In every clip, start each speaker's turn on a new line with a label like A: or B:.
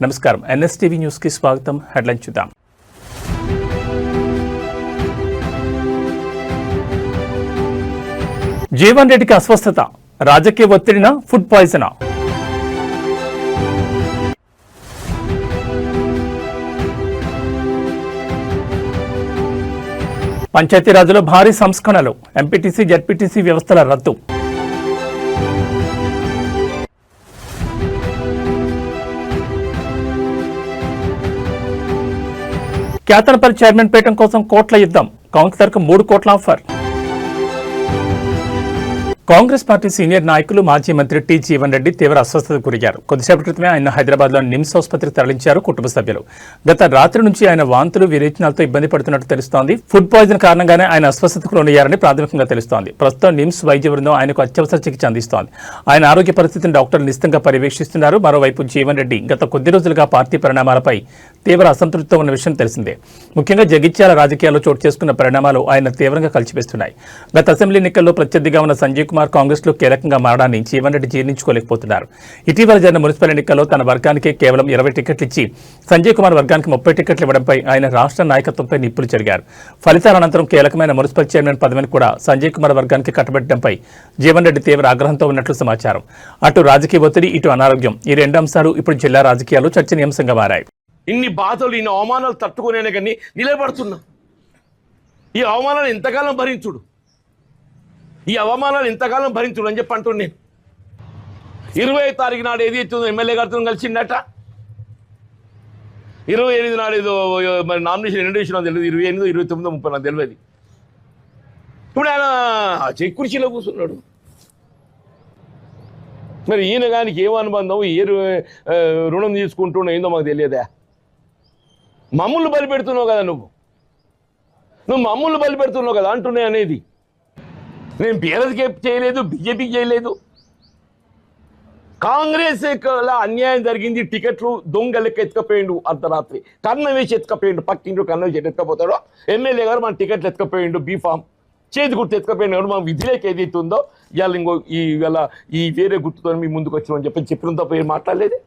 A: నమస్కారం NSTV news కి స్వాగతం. హెడ్లైన్ చూద్దాం. జీవన్ రెడ్డికి అస్వస్థత, రాజకీయ ఒత్తిడిన ఫుడ్ పాయిజనా? పంచాయతీరాజ్లో భారీ సంస్కరణలు, ఎంపీటీసీ జెడ్పీటీసీ వ్యవస్థల రద్దు. కేతనపల్లి చైర్మన్ పీఠం కోసం కోట్ల యుద్ధం, కౌన్సిలర్కు 3 కోట్ల ఆఫర్. కాంగ్రెస్ పార్టీ సీనియర్ నాయకులు మాజీ మంత్రి టి జీవన్ రెడ్డి తీవ్ర అస్వస్థతకు గురయ్యారు. కొద్దిసేపటి క్రితమే ఆయన హైదరాబాద్లోని నిమ్స్ ఆసుపత్రికి తరలించారు కుటుంబ సభ్యులు. గత రాత్రి నుంచి ఆయన వాంతులు విరేచనాలతో ఇబ్బంది పడుతున్నట్టు తెలుస్తోంది. ఫుడ్ పాయిజన్ కారణంగానే ఆయన అస్వస్థతకు లోనయ్యారని ప్రాథమికంగా తెలుస్తోంది. ప్రస్తుతం నిమ్స్ వైద్య బృందం ఆయనకు అత్యవసర చికిత్స అందిస్తోంది. ఆయన ఆరోగ్య పరిస్థితిని డాక్టర్లు నిశితంగా పర్యవేక్షిస్తున్నారు. మరోవైపు జీవన్ రెడ్డి గత కొద్ది రోజులుగా పార్టీ పరిణామాలపై తీవ్ర అసంతృప్తితో ఉన్న విషయం తెలిసిందే. ముఖ్యంగా జగిత్యాల రాజకీయాల్లో చోటు చేసుకున్న పరిణామాలు ఆయన తీవ్రంగా కలిచివేస్తున్నాయి. గత అసెంబ్లీ ఎన్నికల్లో ప్రత్యర్థిగా ఉన్న సంజయ్ కుమార్ కాంగ్రెస్ లో కీలకంగా మారడాన్ని జీవన్ రెడ్డి జీర్ణించుకోలేకపోతున్నారు. ఇటీవల జరిగిన మున్సిపల్ ఎన్నికల్లో తన వర్గానికే కేవలం 20 టికెట్లు ఇచ్చి సంజయ్ కుమార్ వర్గానికి 30 టికెట్లు ఇవ్వడంపై ఆయన రాష్ట్ర నాయకత్వంపై నిప్పులు చెరిగారు. ఫలితాల అనంతరం కీలకమైన మున్సిపల్ చైర్మన్ పదవిని కూడా సంజయ్ కుమార్ వర్గానికి కట్టబెట్టడంపై జీవన్ రెడ్డి తీవ్ర ఆగ్రహంతో ఉన్నట్లు సమాచారం. అటు రాజకీయ ఒత్తిడి, ఇటు అనారోగ్యం, ఈ 2 అంశాలు ఇప్పుడు జిల్లా రాజకీయాల్లో చర్చనీయాంశంగా మారాయి.
B: ఇన్ని బాధలు, ఇన్ని అవమానాలు తట్టుకునే కానీ నిలబడుతున్నా. ఈ అవమానాలు ఎంతకాలం భరించుడు, ఈ అవమానాలు ఎంతకాలం భరించుడు అని చెప్పి అంటున్నాను నేను. 20వ తారీఖు నాడు ఏది అవుతుందో ఎమ్మెల్యే గారితో కలిసిందట. 28 నాడు ఏదో మరి నామినేషన్ ఎన్ని వేసినా తెలియదు. 28, 29, 30 నాకు తెలియదు. ఇప్పుడు ఆయన కుర్చీలో కూర్చున్నాడు. మరి ఈయన గానికి ఏం అనుబంధం, ఏ రుణం తీసుకుంటున్నా ఏందో మాకు తెలియదా? మమ్మల్ని బలిపెడుతున్నావు కదా, నువ్వు మమ్మల్ని బలిపెడుతున్నావు కదా అంటున్నాయి అనేది. నేను బీఆర్ఎస్కి చేయలేదు, బీజేపీకి చేయలేదు. కాంగ్రెస్ అన్యాయం జరిగింది. టికెట్లు దొంగలకి ఎత్తుకపోయిండు, అర్ధరాత్రి కన్న వేసి ఎత్తుకపోయిండు. పక్కింటి కన్న వేసి ఎత్తుకపోతాడో ఎమ్మెల్యే గారు మన టికెట్లు ఎత్తుకపోయిండు, బీఫామ్ చేతి గుర్తు ఎత్తుకపోయిండు. మన విధిలోకి ఏదైతే ఉందో ఇవాళ ఇవాళ ఈ వేరే గుర్తుతో మీ ముందుకు వచ్చినామని చెప్పిన తప్ప ఏం మాట్లాడలేదు.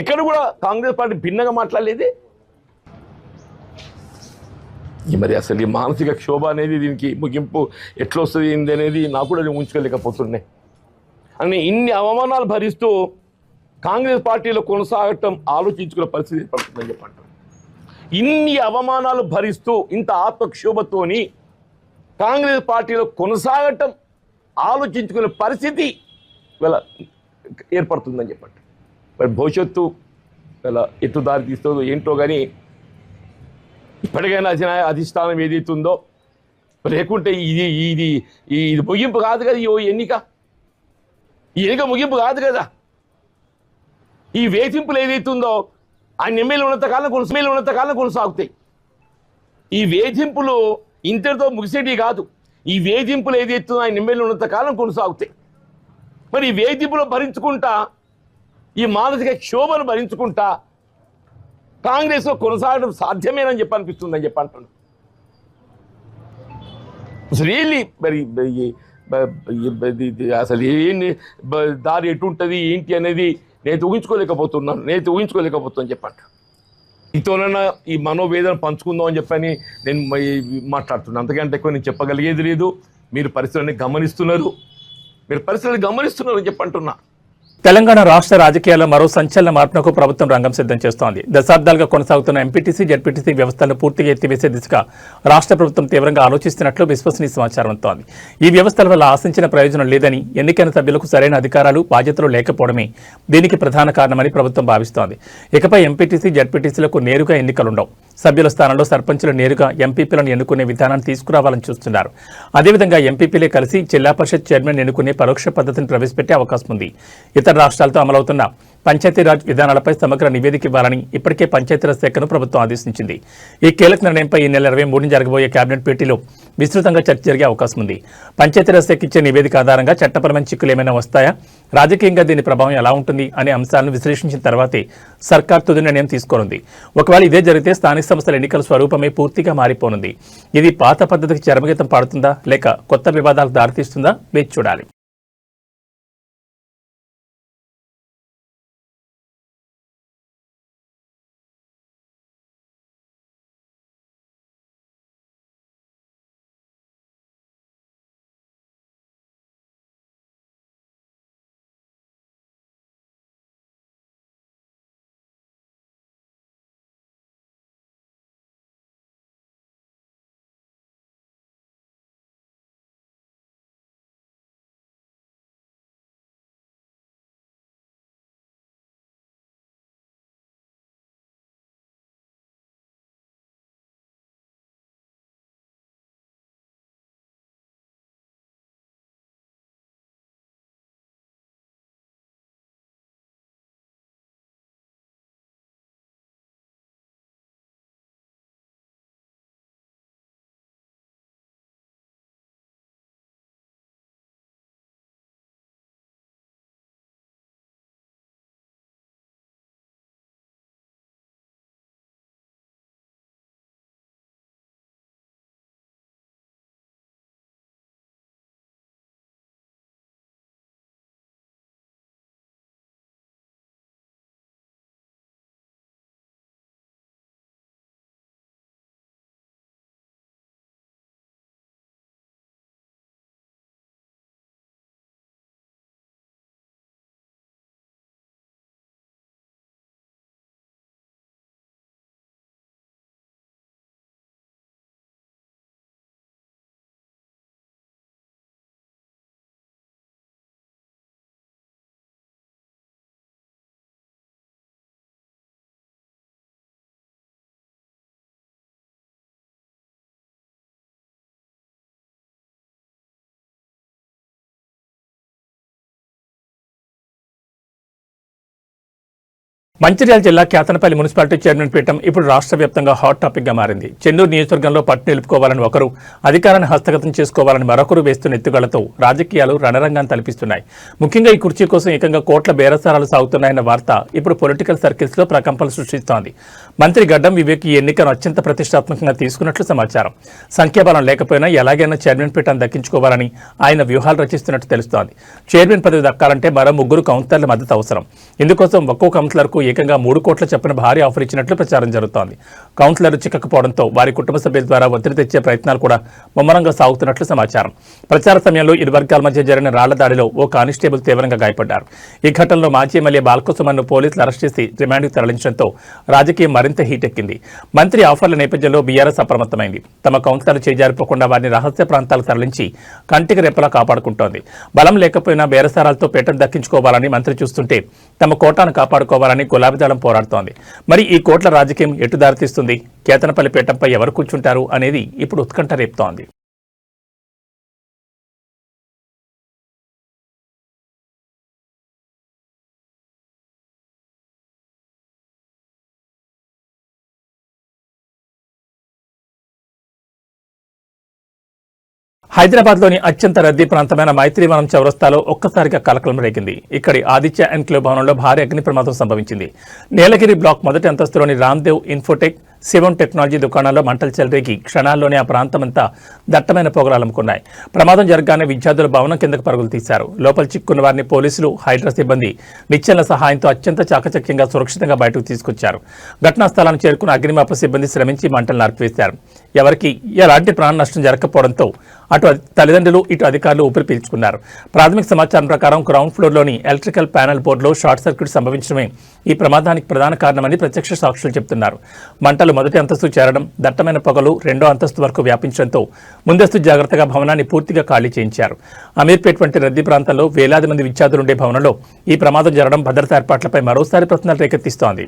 B: ఎక్కడ కూడా కాంగ్రెస్ పార్టీ భిన్నంగా మాట్లాడలేదు. మరి అసలు ఈ మానసిక క్షోభ అనేది, దీనికి ముగింపు ఎట్లా వస్తుంది ఏంది అనేది నాకు కూడా ఉంచుకోలేకపోతున్నాయి. అని ఇన్ని అవమానాలు భరిస్తూ కాంగ్రెస్ పార్టీలో కొనసాగటం ఆలోచించుకునే పరిస్థితి ఏర్పడుతుందని చెప్పంటారు. ఇన్ని అవమానాలు భరిస్తూ ఇంత ఆత్మక్షోభతోని కాంగ్రెస్ పార్టీలో కొనసాగటం ఆలోచించుకునే పరిస్థితి ఇలా ఏర్పడుతుందని చెప్పండి. మరి భవిష్యత్తు ఇలా ఎటు దారి తీస్తుందో ఏంటో కానీ ఇప్పటికైనా అధిష్టానం ఏదైతుందో, లేకుంటే ఇది ముగింపు కాదు కదా. ఈ ఎన్నిక ముగింపు కాదు కదా. ఈ వేధింపులు ఏదైతుందో ఆయన ఎమ్మెల్యే ఉన్నంతకాలం కొనసాగుతాయి. ఈ వేధింపులు ఇంతటితో ముగిసేటివి కాదు. ఈ వేధింపులు ఏదైతుందో ఆయన ఎమ్మెల్యే ఉన్నంతకాలం కొనసాగుతాయి. మరి ఈ వేధింపులు భరించుకుంటా, ఈ మానసిక క్షోభను భరించుకుంటా కాంగ్రెస్లో కొనసాగడం సాధ్యమేనని చెప్పి అనిపిస్తుందని చెప్పి అంటున్నాను. రియల్లీ మరి అసలు ఏంటి దారి ఎటు ఉంటుంది ఏంటి అనేది నేను ఊహించుకోలేకపోతున్నాను చెప్పంట. ఇతోనైనా ఈ మనోవేదన పంచుకుందాం అని చెప్పని నేను మాట్లాడుతున్నాను. అంతకంటే ఎక్కువ నేను చెప్పగలిగేది లేదు. మీరు పరిస్థితులని గమనిస్తున్నారు అని చెప్పంటున్నా.
A: తెలంగాణ రాష్ట్ర రాజకీయాల్లో మరో సంచలన మార్పునకు ప్రభుత్వం రంగం సిద్ధం చేస్తోంది. దశాబ్దాలుగా కొనసాగుతున్న ఎంపీటీసీ జెడ్పీటీసీ వ్యవస్థలను పూర్తిగా ఎత్తివేసే దిశగా రాష్ట్ర ప్రభుత్వం తీవ్రంగా ఆలోచిస్తున్నట్లు విశ్వసనీయ సమాచారం అందుతోంది. ఈ వ్యవస్థల వల్ల ఆశించిన ప్రయోజనం లేదని, ఎన్నికైన సభ్యులకు సరైన అధికారాలు, బాధ్యతలు లేకపోవడమే దీనికి ప్రధాన కారణమని ప్రభుత్వం భావిస్తోంది. ఇకపై ఎంపీటీసీ జెడ్పీటీసీలకు నేరుగా ఎన్నికలుండవు. సభ్యుల స్థానంలో సర్పంచులు నేరుగా ఎంపీపీలను ఎన్నుకునే విధానాన్ని తీసుకురావాలని చూస్తున్నారు. అదేవిధంగా ఎంపీపీలే కలిసి జిల్లా పరిషత్ చైర్మన్ ఎన్నుకునే పరోక్ష పద్ధతిని ప్రవేశపెట్టే అవకాశం ఉంది. ఇతర రాష్ట్రాలతో అమలవుతున్న పంచాయతీరాజ్ విధానాలపై సమగ్ర నివేదిక ఇవ్వాలని ఇప్పటికే పంచాయతీరాజ్ శాఖను ప్రభుత్వం ఆదేశించింది. ఈ కీలక నిర్ణయంపై ఈ నెల 23 జరగబోయే కేబినెట్ భేటీలో విస్తృతంగా చర్చ జరిగే అవకాశం ఉంది. పంచాయతీరాజ్ శాఖ ఇచ్చే నివేదిక ఆధారంగా చట్టపరమైన చిక్కులు ఏమైనా వస్తాయా, రాజకీయంగా దీని ప్రభావం ఎలా ఉంటుంది అనే అంశాలను విశ్లేషించిన తర్వాతే సర్కార్ తుది నిర్ణయం తీసుకోనుంది. ఒకవేళ ఇదే జరిగితే స్థానిక సంస్థల ఎన్నికల స్వరూపమే పూర్తిగా మారిపోనుంది. ఇది పాత పద్ధతికి చరమగీతం పాడుతుందా, లేక కొత్త వివాదాలకు దారితీస్తుందా వేచి చూడాలి. మంచిర్యాల జిల్లా కేతనపల్లి మున్సిపాలిటీ చైర్మన్ పీఠం ఇప్పుడు రాష్ట్ర వ్యాప్తంగా హాట్ టాపిక్ గా మారింది. చెన్నూరు నియోజకవర్గంలో పట్టు నిలుపుకోవాలని ఒకరు, అధికారాన్ని హస్తగతం చేసుకోవాలని మరొకరు వేస్తున్న ఎత్తుగడలతో రాజకీయాలు రణరంగాన్ని తలపిస్తున్నాయి. ముఖ్యంగా ఈ కుర్చీ కోసం ఏకంగా కోట్ల బేరసారాలు సాగుతున్నాయన్న వార్త ఇప్పుడు పొలిటికల్ సర్కిల్స్ లో ప్రకంపనలు సృష్టిస్తోంది. మంత్రి గడ్డం వివేక్ ఈ ఎన్నికను అత్యంత ప్రతిష్టాత్మకంగా తీసుకున్నట్లు సమాచారం. సంఖ్యాబలం లేకపోయినా ఎలాగైనా చైర్మన్ పీఠాన్ని దక్కించుకోవాలని ఆయన వ్యూహాలు రచిస్తున్నట్టు తెలుస్తోంది. చైర్మన్ పదవి దక్కాలంటే మరో 3 కౌన్సిలర్ల మద్దతు అవసరం. ఇందుకోసం ఒక్కో కౌన్సిలర్కు ఏకంగా 3 కోట్ల చొప్పున భారీ ఆఫర్ ఇచ్చినట్లు ప్రచారం జరుగుతోంది. కౌన్సిలర్లు చిక్కకపోవడంతో వారి కుటుంబ సభ్యుల ద్వారా ఒత్తిడి తెచ్చే ప్రయత్నాలు కూడా ముమ్మరంగా సాగుతున్నట్లు సమాచారం. ప్రచార సమయంలో ఇరు వర్గాల మధ్య జరిగిన రాళ్ల దాడిలో ఓ కానిస్టేబుల్ తీవ్రంగా గాయపడ్డారు. ఈ ఘటనలో మాజీ ఎమ్మెల్యే బాలకుసుమన్ను పోలీసులు అరెస్ట్ చేసి రిమాండ్కు తరలించడంతో రాజకీయం మరింత హీట్ ఎక్కింది. మంత్రి ఆఫర్ల నేపథ్యంలో బీఆర్ఎస్ అప్రమత్తమైంది. తమ కౌన్సిలర్లు చేజారిపోకుండా వారిని రహస్య ప్రాంతాలకు తరలించి కంటికి రెప్పలా కాపాడుకుంటోంది. బలం లేకపోయినా బేరసారాలతో పీఠం దక్కించుకోవాలని మంత్రి చూస్తుంటే తమ కోటాను కాపాడుకోవాలని గులాబీదళం పోరాడుతోంది. మరి ఈ కోట్ల రాజకీయం ఎటు దారితీస్తుంది? కేతనపల్లి పీఠంపై ఎవరు కూర్చుంటారు అనేది ఇప్పుడు ఉత్కంఠ రేపుతోంది. హైదరాబాద్లోని అత్యంత రద్దీ ప్రాంతమైన మైత్రివనం చౌరస్తాలో ఒక్కసారిగా కలకలం రేగింది. ఇక్కడి ఆదిత్య ఎన్క్లేవ్ భవనంలో భారీ అగ్ని ప్రమాదం సంభవించింది. నీలగిరి బ్లాక్ మొదటి అంతస్తులోని రామ్దేవ్ ఇన్ఫోటెక్, శివం టెక్నాలజీ దుకాణాల్లో మంటలు చెలరేగి క్షణాల్లోనే ఆ ప్రాంతమంతా దట్టమైన పొగలు అలుముకున్నాయి. ప్రమాదం జరగగానే విద్యార్థులు భవనం కిందకు పరుగులు తీశారు. లోపల చిక్కున్న వారిని పోలీసులు, హైడ్రా సిబ్బంది నిచ్చెనల సహాయంతో అత్యంత చాకచక్యంగా సురక్షితంగా బయటకు తీసుకొచ్చారు. ఘటనా స్థలాన్ని చేరుకున్న అగ్నిమాపక సిబ్బంది శ్రమించి మంటలు నరికివేశారు. ఎవరికి ఎలాంటి ప్రాణ నష్టం జరగకపోవడంతో అటు తల్లిదండ్రులు, ఇటు అధికారులు ఊపిరి పీల్చుకున్నారు. ప్రాథమిక సమాచారం ప్రకారం గ్రౌండ్ ఫ్లోర్లోని ఎలక్ట్రికల్ ప్యానెల్ బోర్డులో షార్ట్ సర్క్యూట్ సంభవించడమే ఈ ప్రమాదానికి ప్రధాన కారణమని ప్రత్యక్ష సాక్షులు చెబుతున్నారు. మంటలు మొదటి అంతస్తు చేరడం, దట్టమైన పొగలు 2వ అంతస్తు వరకు వ్యాపించడంతో ముందస్తు జాగ్రత్తగా భవనాన్ని పూర్తిగా ఖాళీ చేయించారు. అమీర్పేట్ వంటి రద్దీ ప్రాంతాల్లో వేలాది మంది విద్యార్థులుండే భవనంలో ఈ ప్రమాదం జరగడం భద్రతా ఏర్పాట్లపై మరోసారి ప్రశ్నలు రేకెత్తిస్తోంది.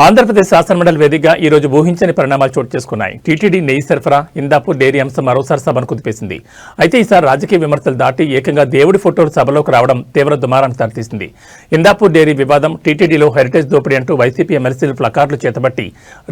A: ఆంధ్రప్రదేశ్ శాసనమండలి వేదికగా ఈ రోజు ఊహించని పరిణామాలు చోటు చేసుకున్నాయి. టీటీడీ నెయ్యి సరఫరా, ఇందాపూర్ డైరీ అంశం మరోసారి సభను కుదిపేసింది. అయితే ఈసారి రాజకీయ విమర్శలు దాటి ఏకంగా దేవుడి ఫోటోలు సభలోకి రావడం తీవ్ర దుమారానికి దారితీసింది. ఇందాపూర్ డైరీ వివాదం, టీటీడీలో హెరిటేజ్ దోపిడీ అంటూ వైసీపీ ఎమ్మెల్సీలు ప్లకార్డులు చేతబట్టి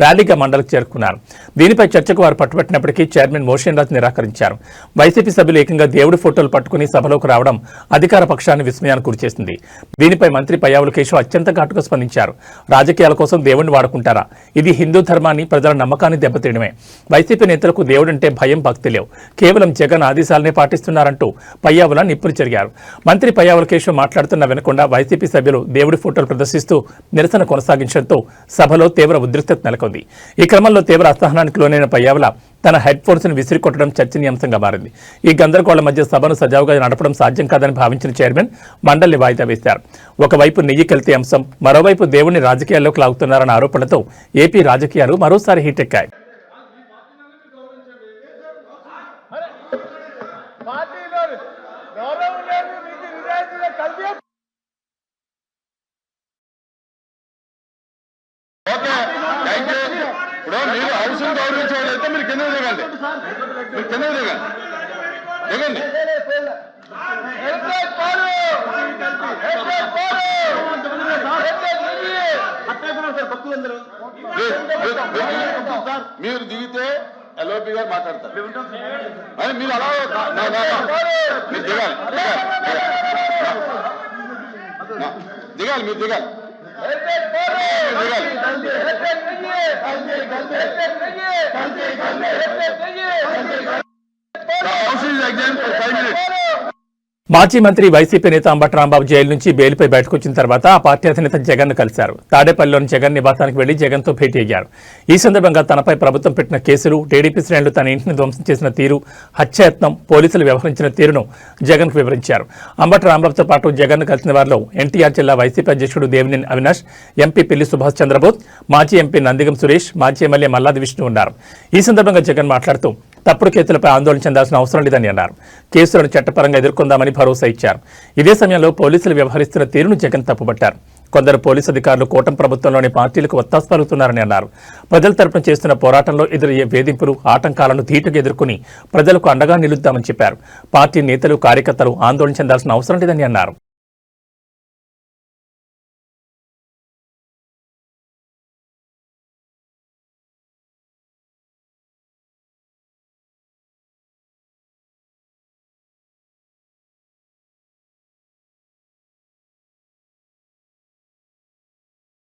A: ర్యాలీగా మండలికి చేరుకున్నారు. దీనిపై చర్చకు వారు పట్టుబట్టినప్పటికీ చైర్మన్ మోషన్ రాజ్ నిరాకరించారు. వైసీపీ సభ్యులు ఏకంగా దేవుడి ఫోటోలు పట్టుకుని సభలోకి రావడం అధికార పక్షాన్ని విస్మయానికి గురిచేసింది. దీనిపై మంత్రి పయ్యావుల కేశవ్ అత్యంత ఘాటుగా స్పందించారు. రాజకీయాల కోసం దేవుడిని వాడుకుంటారా? ఇది హిందూ ధర్మాన్ని, ప్రజల నమ్మకాన్ని దెబ్బతీయడమే. వైసీపీ నేతలకు దేవుడంటే భయం, భక్తి లేవు. కేవలం జగన్ ఆదేశాలనే పాటిస్తున్నారంటూ పయ్యావుల నిప్పులు చెరిగారు. మంత్రి పయ్యావుల కేశవ్ మాట్లాడుతున్న వినకుండా వైసీపీ సభ్యులు దేవుడి ఫోటోలు ప్రదర్శిస్తూ నిరసన కొనసాగించడంతో సభలో తీవ్ర ఉద్రిక్తత నెలకొంది. ఈ క్రమంలో తీవ్ర అసహనానికి లోనైన పయ్యావుల తన హెడ్ ఫోన్స్ ను విసిరి కొట్టడం చర్చనీయాంశంగా మారింది. ఈ గందరగోళం మధ్య సభను సజావుగా నడపడం సాధ్యం కాదని భావించిన చైర్మన్ మండలిని వాయిదా వేశారు. ఒకవైపు నెయ్యి కల్తీ అంశం, మరోవైపు దేవుణ్ణి రాజకీయాల్లోకి లాగుతున్నారన్న ఆరోపణలతో ఏపీ రాజకీయాలు మరోసారి హీటెక్కాయి.
C: ఇప్పుడు మీరు హౌస్ని గౌరవించేవాళ్ళైతే మీరు కింద దిగండి, మీరు కింద దిగండి, దిగండి. మీరు దిగితే ఎల్ఓపి గారు మాట్లాడతారు. అని మీరు అలా మీరు దిగాలి, దిగాలి, మీరు దిగాలి.
A: మాజీ మంత్రి వైసీపీ నేత అంబటి రాంబాబు జైలు నుంచి బెయిల్పై బయటకు వచ్చిన తర్వాత ఆ పార్టీ అధినేత జగన్ ను కలిశారు. తాడేపల్లిలోని జగన్ నివాసానికి వెళ్లి జగన్ తో భేటీ అయ్యారు. ఈ సందర్భంగా తనపై ప్రభుత్వం పెట్టిన కేసులు, టీడీపీ శ్రేణులు తన ఇంటిని ధ్వంసం చేసిన తీరు, హత్యాయత్నం, పోలీసులు వ్యవహరించిన తీరును జగన్ కు వివరించారు. అంబటి రాంబాబుతో పాటు జగన్ ను కలిసిన వారిలో ఎన్టీఆర్ జిల్లా వైసీపీ అధ్యక్షుడు దేవినేని అవినాష్, ఎంపీ పిల్లి సుభాష్ చంద్రబోస్, మాజీ ఎంపీ నందిగం సురేష్, మాజీ ఎమ్మెల్యే మల్లాది విష్ణు ఉన్నారు. ఈ సందర్భంగా జగన్ మాట్లాడుతూ తప్పుడు కేసులపై ఆందోళన చెందాల్సిన అవసరం లేదని అన్నారు. కేసులను చట్టపరంగా ఎదుర్కొందామని భరోసా ఇచ్చారు. ఇదే సమయంలో పోలీసులు వ్యవహరిస్తున్న తీరును జగన్ తప్పుపట్టారు. కొందరు పోలీసు అధికారులు కూటమి ప్రభుత్వంలోని పార్టీలకు ఒత్తాసు పలుకుతున్నారని అన్నారు. ప్రజల తరపున చేస్తున్న పోరాటంలో ఎదురయ్యే వేధింపులు, ఆటంకాలను ధీటుగా ఎదుర్కొని ప్రజలకు అండగా నిలుద్దామని చెప్పారు. పార్టీ నేతలు, కార్యకర్తలు ఆందోళన చెందాల్సిన అవసరం లేదని అన్నారు.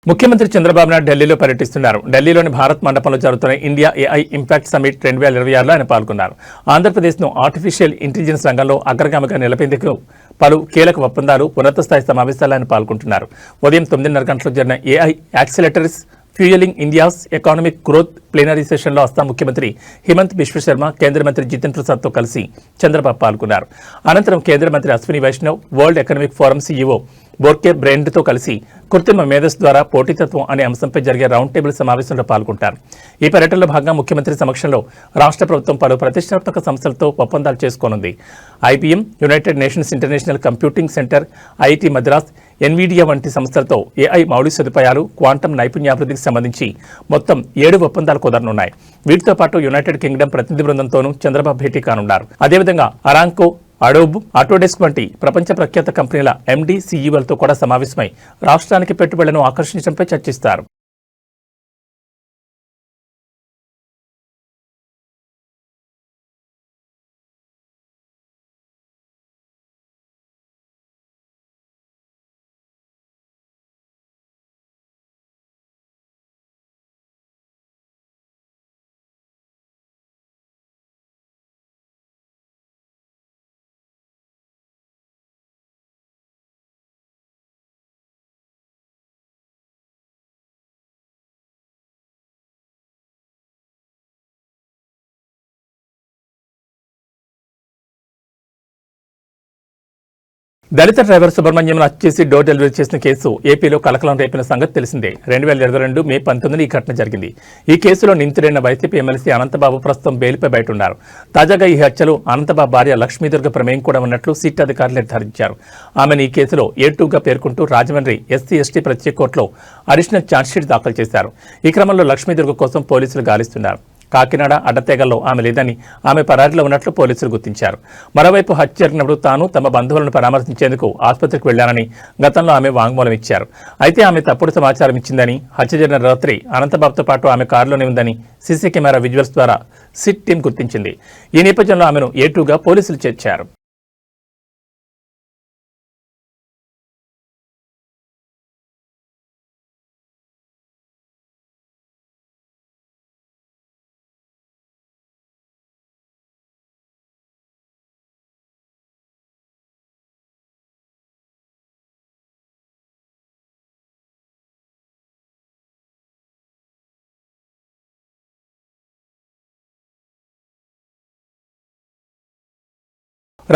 A: ముఖ్యమంత్రి చంద్రబాబు నాయుడు ఢిల్లీలో పర్యటిస్తున్నారు. ఢిల్లీలోని భారత్ మండపంలో జరుగుతున్న ఇండియా ఏఐ ఇంపాక్ట్ సమిట్ 2026లో ఆయన పాల్గొన్నారు. ఆంధ్రప్రదేశ్ను ఆర్టిఫిషియల్ ఇంటెలిజెన్స్ రంగంలో అగ్రగామిగా నిలపేందుకు పలు కీలక ఒప్పందాలు, ఉన్నత స్థాయి సమావేశాల్లో ఆయన పాల్గొంటున్నారు. ఉదయం 9:30 గంటలకు జరిగిన AI accelerators fuelling India's economic growth plenary సెషన్లో అస్సాం ముఖ్యమంత్రి హిమంత్ బిశ్వ శర్మ, కేంద్ర మంత్రి జితిన్ ప్రసాద్తో కలిసి చంద్రబాబు పాల్గొన్నారు. అనంతరం కేంద్ర మంత్రి Ashwini Vaishnaw, World Economic Forum CEO Borge బ్రెండ్తో కలిసి కృత్రిమ మేధస్సు ద్వారా పోటీతత్వం అనే అంశంపై జరిగే రౌండ్ టేబుల్ సమావేశంలో పాల్గొంటారు. ఈ పర్యటనలో భాగంగా ముఖ్యమంత్రి సమక్షంలో రాష్ట్ర ప్రభుత్వం పలు ప్రతిష్టాత్మక సంస్థలతో ఒప్పందాలు చేసుకోనుంది. IBM, United Nations International Computing Centre, IIT Madras, Nvidia వంటి సంస్థలతో ఏఐ మౌలిక సదుపాయాలు, క్వాంటం నైపుణ్యాభివృద్ధికి సంబంధించి మొత్తం 7 ఒప్పందాలు కుదరనున్నాయి. వీటితో పాటు యునైటెడ్ కింగ్డమ్ ప్రతినిధి బృందంతోనూ చంద్రబాబు భేటీ కానున్నారు. అదేవిధంగా అరాంకో, అడోబ్, ఆటోడెస్క్ వంటి ప్రపంచ ప్రఖ్యాత కంపెనీల ఎండీ, సీఈఓలతో కూడా సమావేశమై రాష్ట్రానికి పెట్టుబడులను ఆకర్షించడంపై చర్చిస్తారు. దళిత డ్రైవర్ సుబ్రహ్మణ్యం హత్య చేసి డోర్ డెలివరీ చేసిన కేసు ఏపీలో కలకలం రేపిన సంగతి తెలిసిందే. 2022 మే 19 ఈ ఘటన జరిగింది. ఈ కేసులో నిందితుడైన వైసీపీ ఎమ్మెల్సీ అనంతబాబు ప్రస్తుతం బెయిల్పై బయట ఉన్నారు. తాజాగా ఈ హత్యలో అనంతబాబు భార్య లక్ష్మీదుర్గ ప్రమేయం కూడా ఉన్నట్లు సిట్ అధికారులు నిర్ధారించారు. ఆమెను ఈ కేసులో A2గా పేర్కొంటూ రాజమండ్రి ఎస్సీ/ఎస్టీ ప్రత్యేక కోర్టులో అడిషనల్ ఛార్జ్షీట్ దాఖలు చేశారు. ఈ క్రమంలో లక్ష్మీదుర్గ కోసం పోలీసులు గాలిస్తున్నారు. కాకినాడ అడ్డతేగల్లో ఆమె లేదని, ఆమె పరారీలో ఉన్నట్లు పోలీసులు గుర్తించారు. మరోవైపు హత్య జరిగినప్పుడు తాను తమ బంధువులను పరామర్శించేందుకు ఆసుపత్రికి వెళ్లానని గతంలో ఆమె వాంగ్మూలం ఇచ్చారు. అయితే ఆమె తప్పుడు సమాచారం ఇచ్చిందని, హత్య జరిగిన రాత్రి అనంతబాబుతో పాటు ఆమె కారులోనే ఉందని సీసీ కెమెరా విజువల్స్ ద్వారా సిట్ టీం గుర్తించింది. ఈ నేపథ్యంలో ఆమెను A2గా పోలీసులు చేర్చారు.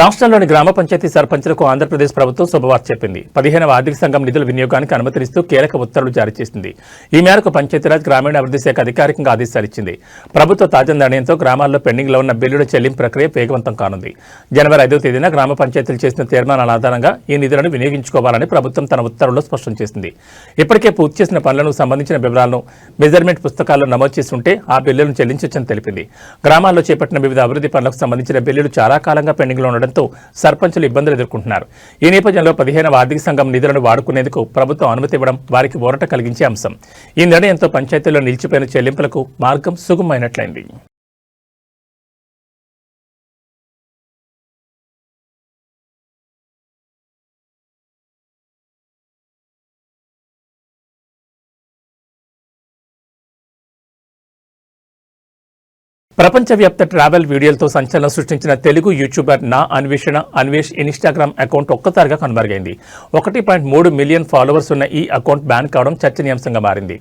A: రాష్ట్రంలోని గ్రామ పంచాయతీ సర్పంచులకు ఆంధ్రప్రదేశ్ ప్రభుత్వం శుభవార్త చెప్పింది. 15వ ఆర్థిక సంఘం నిధుల వినియోగానికి అనుమతినిస్తూ కీలక ఉత్తర్వులు జారీ చేసింది. ఈ మేరకు పంచాయతీరాజ్ గ్రామీణాభివృద్ధి శాఖ అధికారికంగా ఆదేశాలిచ్చింది. ప్రభుత్వ తాజా నిర్ణయంతో గ్రామాల్లో పెండింగ్లో ఉన్న బిల్లుల చెల్లింపు ప్రక్రియ వేగవంతం కానుంది. జనవరి 5వ తేదీన గ్రామ పంచాయతీలు చేసిన తీర్మానాల ఆధారంగా ఈ నిధులను వినియోగించుకోవాలని ప్రభుత్వం తన ఉత్తర్వుల్లో స్పష్టం చేసింది. ఇప్పటికే పూర్తి చేసిన పనులకు సంబంధించిన వివరాలను మెజర్మెంట్ పుస్తకాల్లో నమోదు చేసి ఉంటే ఆ బిల్లులను చెల్లించొచ్చని తెలిపింది. గ్రామాల్లో చేపట్టిన వివిధ అభివృద్ధి పనులకు సంబంధించిన బిల్లులు చాలా కాలంగా పెండింగ్లో ఉండడంతో సర్పంచులు ఇబ్బందులు ఎదుర్కొంటున్నారు. ఈ నేపథ్యంలో 15వ ఆర్థిక సంఘం నిధులను వాడుకునేందుకు ప్రభుత్వం అనుమతి ఇవ్వడం వారికి ఊరట కలిగించే అంశం. ఈ నిర్ణయంతో పంచాయతీల్లో నిలిచిపోయిన చెల్లింపులకు మార్గం సుగమమైనట్లయింది. ప్రపంచవ్యాప్త ట్రావెల్ వీడియోలతో సంచలనం సృష్టించిన తెలుగు యూట్యూబర్ నా అన్వేషణ అన్వేష్ ఇన్స్టాగ్రామ్ అకౌంట్ ఒక్కసారిగా కనుమరుగైంది. 1.3 మిలియన్ ఫాలోవర్స్ ఉన్న ఈ అకౌంట్ బ్యాన్ కావడం చర్చనీయాంశంగా మారింది.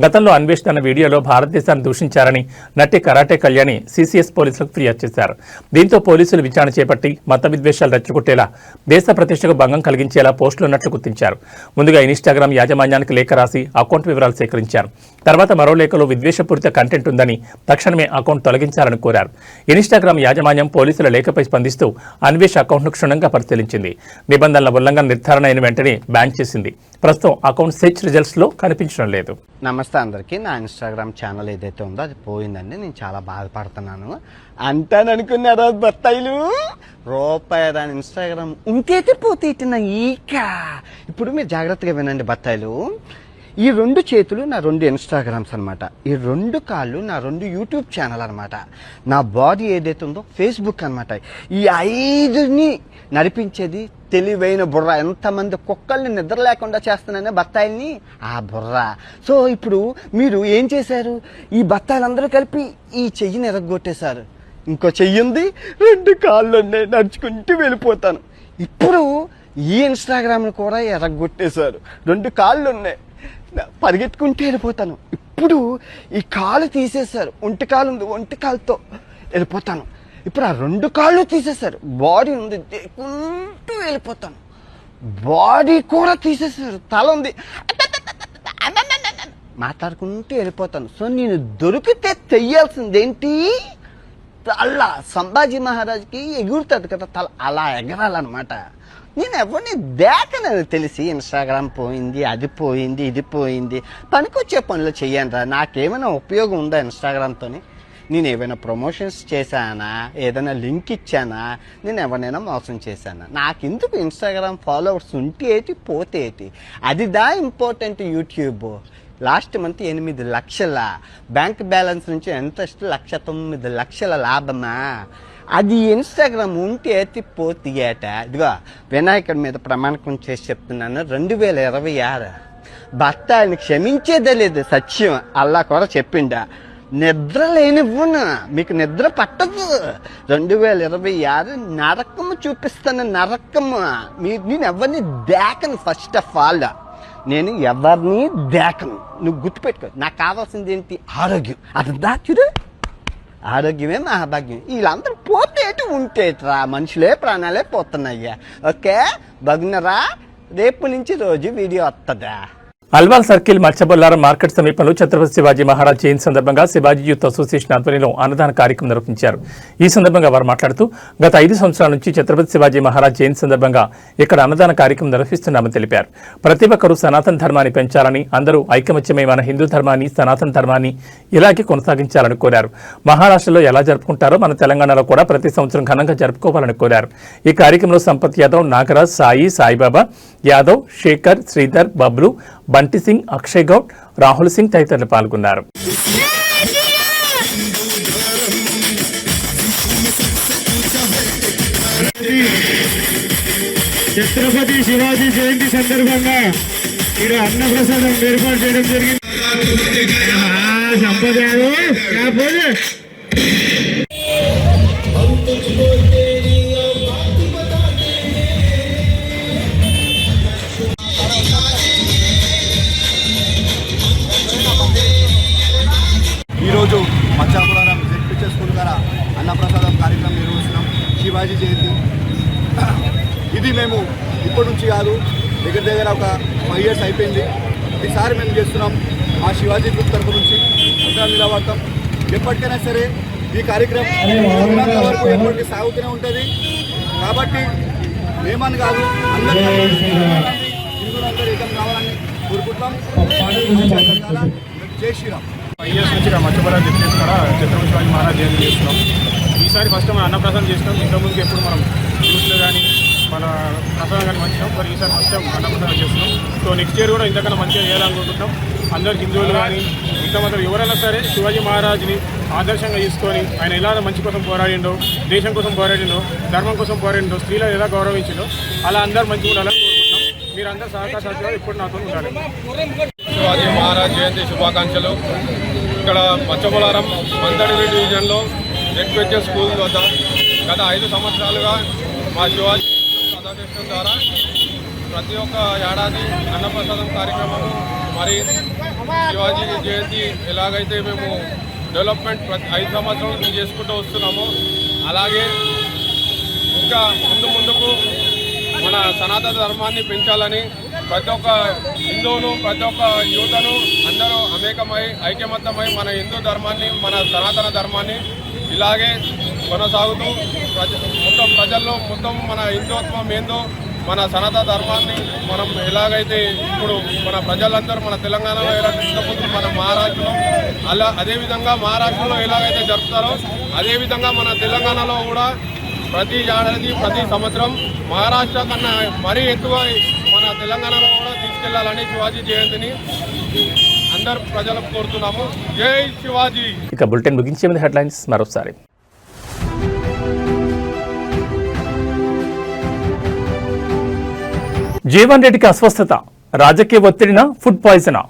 A: గతంలో అన్వేష్ తన వీడియోలో భారతదేశాన్ని దూషించారని నటి కరాటే కళ్యాణి సిసిఎస్ పోలీసులకు ఫిర్యాదు చేశారు. దీంతో పోలీసులు విచారణ చేపట్టి మత విద్వేషాలు రెచ్చగొట్టేలా, దేశ ప్రతిష్టకు భంగం కలిగించేలా పోస్టులు ఉన్నట్లు గుర్తించారు. ముందుగా ఇన్స్టాగ్రామ్ యాజమాన్యానికి లేఖ రాసి అకౌంట్ వివరాలు సేకరించారు. తర్వాత మరో లేఖలో విద్వేషపూరిత కంటెంట్ ఉందని తక్షణమే అకౌంట్ తొలగించాలని కోరారు. ఇన్స్టాగ్రామ్ యాజమాన్యం పోలీసుల లేఖపై స్పందిస్తూ అన్వేష్ అకౌంట్ను క్షుణ్ణంగా పరిశీలించింది. నిబంధనల ఉల్లంఘన నిర్ధారణ అయిన వెంటనే బ్యాన్ చేసింది. ప్రస్తుతం అకౌంట్ సెర్చ్ రిజల్ట్స్ లో కనిపించడం లేదు.
D: నమస్తే అందరికీ. నా ఇన్స్టాగ్రామ్ ఛానల్ ఏదైతే ఉందో అది పోయిందండి. నేను చాలా బాధపడుతున్నాను. అంటాననుకున్నారా బత్తాయిలు? రూపాయి దాని ఇన్స్టాగ్రామ్ ఇంకైతే పోతే ఇట్టిన ఈక. ఇప్పుడు మీరు జాగ్రత్తగా వినండి బత్తాయిలు. ఈ 2 చేతులు నా 2 ఇన్స్టాగ్రామ్స్ అనమాట. ఈ 2 కాళ్ళు నా 2 యూట్యూబ్ ఛానల్ అనమాట. నా బాడీ ఏదైతే ఉందో ఫేస్బుక్ అనమాట. ఈ 5ని నడిపించేది తెలివైన బుర్ర. ఎంతమంది కుక్కల్ని నిద్ర లేకుండా చేస్తున్నానే బత్తాయిల్ని, ఆ బుర్ర. సో ఇప్పుడు మీరు ఏం చేశారు? ఈ బత్తాయిలందరూ కలిపి ఈ చెయ్యిని ఎరగొట్టేశారు. ఇంకో చెయ్యి ఉంది, 2 కాళ్ళు ఉన్నాయి, నడుచుకుంటూ వెళ్ళిపోతాను. ఇప్పుడు ఈ ఇన్స్టాగ్రామ్ని కూడా ఎరగొట్టేశారు. 2 కాళ్ళు ఉన్నాయి, పరిగెత్తుకుంటూ వెళ్ళిపోతాను. ఇప్పుడు ఈ కాలు తీసేశారు. ఒంటి కాలు ఉంది, ఒంటి కాలుతో వెళ్ళిపోతాను. ఇప్పుడు ఆ 2 కాళ్ళు తీసేశారు. బాడీ ఉంది, దేకుంటూ వెళ్ళిపోతాను. బాడీ కూడా తీసేశారు. తల ఉంది, మాట్లాడుకుంటూ వెళ్ళిపోతాను. సో నేను దొరికితే తెయ్యాల్సిందేంటి? తల. సంభాజీ మహారాజ్కి ఎగురుతుంది కదా తల, అలా ఎగరాలన్నమాట. నేను ఎవరిని దేకనని తెలిసి ఇన్స్టాగ్రామ్ పోయింది, అది పోయింది, ఇది పోయింది. పనికొచ్చే పనులు చెయ్యను. నాకేమైనా ఉపయోగం ఉందా ఇన్స్టాగ్రామ్తో? నేను ఏమైనా ప్రమోషన్స్ చేశానా? ఏదైనా లింక్ ఇచ్చానా? నేను ఎవరినైనా మోసం చేశానా? నాకెందుకు ఇన్స్టాగ్రామ్ ఫాలోవర్స్ ఉంటే ఏంటి, పోతే ఏంటి? అది ఇంపార్టెంట్. యూట్యూబ్ లాస్ట్ మంత్ 8 లక్షల బ్యాంక్ బ్యాలెన్స్ నుంచి ఎంత 1,09,00,000 లాభమా? అది ఇన్స్టాగ్రామ్ ఉంటే పోతే ఏట. ఇదిగో వినాయకుడి మీద ప్రమాణకం చేసి చెప్తున్నాను, 2026 భర్తని క్షమించేదే లేదు. సత్యం అల్లా కూడా చెప్పిండా. నిద్ర లేనివ్వను, మీకు నిద్ర పట్టదు. 2026 నరకము చూపిస్తాను, నరకము. నేను ఎవరిని దేకను. ఫస్ట్ ఆఫ్ ఆల్ నేను ఎవరిని దేకను. నువ్వు గుర్తుపెట్టుకో. నాకు కావాల్సింది ఏంటి? ఆరోగ్యం. అది చూడు, ఆరోగ్యమే మహాభాగ్యం. వీళ్ళందరూ పోతేటి ఉంటేట్రా, మనుషులే ప్రాణాలే పోతున్నాయ్యా. ఓకే బగ్నరా, రేపు నుంచి రోజు వీడియో వస్తుందా?
A: అల్వాల్ సర్కిల్ మత్స్యబొల్లారం మార్కెట్ సమీపంలో ఛత్రపతి శివాజీ మహారాజ్ జయంతి సందర్భంగా శివాజీ యూత్ అసోసియేషన్ ఆధ్వర్యంలో అన్నదాన కార్యక్రమం నిర్వహించారు. ఈ సందర్భంగా వారు మాట్లాడుతూ గత 5 సంవత్సరాల నుంచి ఛత్రపతి శివాజీ మహారాజ్ జయంతి సందర్భంగా ఇక్కడ అన్నదాన కార్యక్రమం నిర్వహిస్తున్నామని తెలిపారు. ప్రతి ఒక్కరూ సనాతన ధర్మాన్ని పెంచాలని, అందరూ ఐకమత్యమై మన హిందూ ధర్మాన్ని, సనాతన ధర్మాన్ని ఇలాగే కొనసాగించాలని కోరారు. మహారాష్ట్రలో ఎలా జరుపుకుంటారో మన తెలంగాణలో కూడా ప్రతి సంవత్సరం ఘనంగా జరుపుకోవాలని కోరారు. ఈ కార్యక్రమంలో సంపత్ యాదవ్, నాగరాజ్, సాయిబాబా యాదవ్, శేఖర్, శ్రీధర్, బబ్లు, బంటి సింగ్, అక్షయ్ గౌడ్, రాహుల్ సింగ్ తదితరులు పాల్గొన్నారు.
E: ఛత్రపతి శివాజీ జయంతి సందర్భంగా ఇక్కడ అన్నప్రసాదం ఏర్పాటు చేయడం జరిగింది. సంపద
F: ఈరోజు మచ్చాపురం జెడ్పీహెచ్ స్కూల్ ద్వారా అన్నప్రసాదం కార్యక్రమం నిర్వహిస్తున్నాం. శివాజీ జయంతి మేము ఇప్పటి నుంచి కాదు, దగ్గర దగ్గర ఒక 5 years అయిపోయింది. ఈసారి మేము చేస్తున్నాం. మా శివాజీ గ్రూప్ తరఫు నుంచి అందరం నిలబడతాం. ఎప్పటికైనా సరే ఈ కార్యక్రమం ఉన్నంత వరకు ఎప్పటికీ సాగుతూనే ఉంటుంది. కాబట్టి మేమని కాదు, హిందువులందరూ ఏకం కావాలని కోరుకుంటాం. జై శ్రీరామ్.
E: 5 years నుంచి మధ్యపరాలు చెప్పేసి కూడా ఛత్రపతి శివాజీ మహారాజ్ జయంతి చేస్తున్నాం. ఈసారి ఫస్ట్ మనం అన్నప్రసాదం చేసినాం. ఇంతకుముందుకు ఎప్పుడు మనం న్యూస్లో కానీ మన ప్రసాదం కానీ మంచినాం. మరి ఈసారి ఫస్ట్ టైం అన్నప్రసాదం చేస్తున్నాం. సో నెక్స్ట్ ఇయర్ కూడా ఇంతకన్నా మంచిగా చేయాలనుకుంటున్నాం. అందరు హిందువులు కానీ ఇంకా మాత్రం ఎవరైనా సరే శివాజీ మహారాజ్ని ఆదర్శంగా తీసుకొని ఆయన ఎలా మంచి కోసం పోరాడిండో, దేశం కోసం పోరాడిండో, ధర్మం కోసం పోరాడిండో, స్త్రీలను ఎలా గౌరవించిండో అలా అందరూ మంచిగా ఉండాలని కోరుకుంటున్నాం. మీరందరూ సహకార సహకారాలు ఎప్పుడు నాతో ఉండాలి.
G: శివాజీ మహారాజ్ జయంతి శుభాకాంక్షలు. ఇక్కడ మచ్చబొలారం మందడివి డివిజన్లో జెడ్పిహెచ్ఎస్ స్కూల్ వద్ద గత 5 సంవత్సరాలుగా మా శివాజీ అధ్యక్షం ద్వారా ప్రతి ఒక్క ఏడాది అన్నప్రసాదం కార్యక్రమము, మరి శివాజీ జయంతి ఎలాగైతే మేము డెవలప్మెంట్ ప్రతి 5 సంవత్సరాల నుంచి చేసుకుంటూ వస్తున్నామో అలాగే ఇంకా ముందుకు మన సనాతన ధర్మాన్ని పెంచాలని ప్రతి ఒక్క హిందువును, ప్రతి ఒక్క యువతను అందరూ ఐక్యమత్తమై మన హిందూ ధర్మాన్ని, మన సనాతన ధర్మాన్ని ఇలాగే కొనసాగుతూ మొత్తం ప్రజల్లో మొత్తం మన హిందుత్వం ఏందో, మన సనాతన ధర్మాన్ని మనం ఎలాగైతే ఇప్పుడు మన ప్రజలందరూ మన తెలంగాణలో ఎలా తీసుకుపోతుంది, మన మహారాష్ట్రలో అదేవిధంగా మహారాష్ట్రలో ఎలాగైతే జరుపుతారో అదేవిధంగా మన తెలంగాణలో కూడా ప్రతి ఏడాది ప్రతి సంవత్సరం మహారాష్ట్ర కన్నా మరీ ఎక్కువ మన తెలంగాణలో కూడా తీసుకెళ్లాలని శివాజీ జయంతిని అందరు ప్రజలకు కోరుతున్నాము. జై శివాజీ.
A: ఇక బులెటిన్ ముగించే ముందు హెడ్లైన్స్ మరోసారి. జీవన్ రెడ్డికి అస్వస్థత, రాజకీయ ఒత్తిడిన ఫుడ్ పాయిజనా?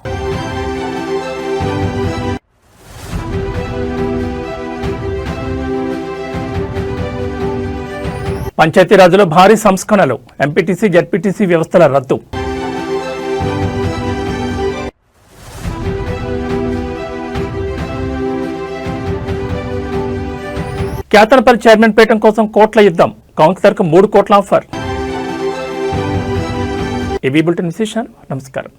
A: పంచాయతీరాజ్లో భారీ సంస్కరణలు, ఎంపీటీసీ జెడ్పీటీసీ వ్యవస్థల రద్దు. క్యాతనపల్లి చైర్మన్ పీఠం కోసం కోట్ల యుద్ధం, కౌన్సిలర్కు 3 కోట్ల ఆఫర్. ఏబీ బులెటిన్ విశేషాలు. నమస్కారం.